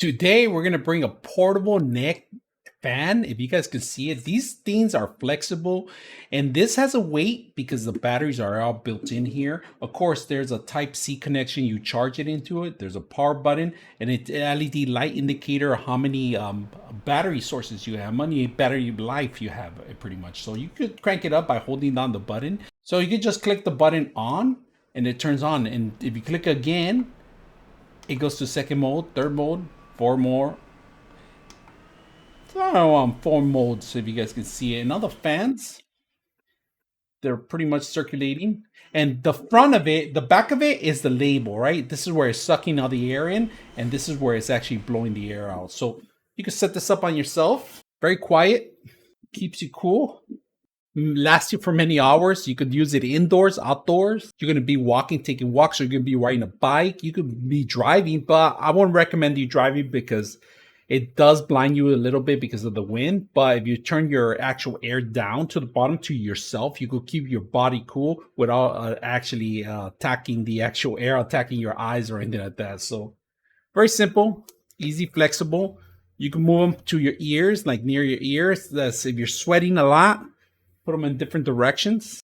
Today we're gonna bring a portable neck fan. If you guys can see it, these things are flexible, and this has a weight because the batteries are all built in here. Of course, there's a Type C connection. You charge it into it. There's a power button and an LED light indicator of how many battery sources you have, how many battery life you have, pretty much. So you could crank it up by holding down the button. So you could just click the button on, and it turns on. And if you click again, it goes to second mode, third mode, four more. I don't know, four modes, if you guys can see it. And all the fans, they're pretty much circulating. And the front of it, the back of it is the label, right? This is where it's sucking all the air in, and this is where it's actually blowing the air out. So you can set this up on yourself. Very quiet, keeps you cool, lasts you for many hours. You could use it indoors, outdoors. You're going to be walking, taking walks, or you're going to be riding a bike. You could be driving, but I won't recommend you driving because it does blind you a little bit because of the wind. But if you turn your actual air down to the bottom to yourself, you could keep your body cool without actually attacking the actual air, attacking your eyes or anything like that. So very simple, easy, flexible. You can move them to your ears, like near your ears. That's if you're sweating a lot, put them in different directions.